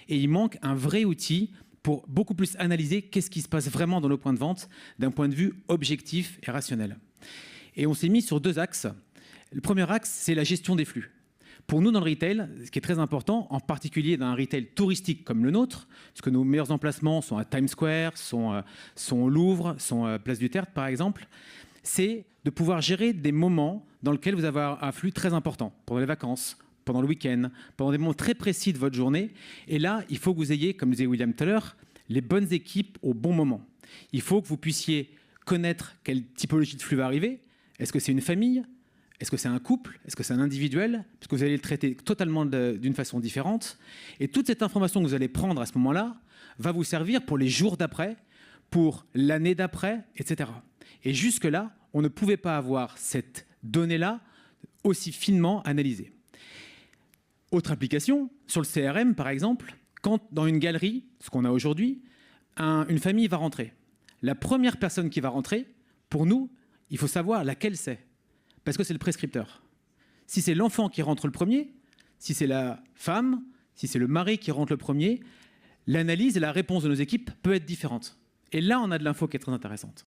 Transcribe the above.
Et il manque un vrai outil pour beaucoup plus analyser qu'est-ce qui se passe vraiment dans nos points de vente d'un point de vue objectif et rationnel. Et on s'est mis sur 2 axes. Le premier axe, c'est la gestion des flux. Pour nous, dans le retail, ce qui est très important, en particulier dans un retail touristique comme le nôtre, parce que nos meilleurs emplacements sont à Times Square, sont au Louvre, sont à Place du Tertre, par exemple, c'est de pouvoir gérer des moments dans lesquels vous avez un flux très important, pendant les vacances, pendant le week-end, pendant des moments très précis de votre journée. Et là, il faut que vous ayez, comme disait William tout à l'heure, les bonnes équipes au bon moment. Il faut que vous puissiez connaître quelle typologie de flux va arriver. Est-ce que c'est une famille ? Est-ce que c'est un couple ? Est-ce que c'est un individuel ? Parce que vous allez le traiter totalement d'une façon différente. Et toute cette information que vous allez prendre à ce moment-là va vous servir pour les jours d'après, pour l'année d'après, etc. Et jusque-là, on ne pouvait pas avoir cette donnée-là aussi finement analysée. Autre application, sur le CRM par exemple, quand dans une galerie, ce qu'on a aujourd'hui, une famille va rentrer. La première personne qui va rentrer, pour nous, il faut savoir laquelle c'est. Parce que c'est le prescripteur. Si c'est l'enfant qui rentre le premier, si c'est la femme, si c'est le mari qui rentre le premier, l'analyse et la réponse de nos équipes peut être différente. Et là, on a de l'info qui est très intéressante.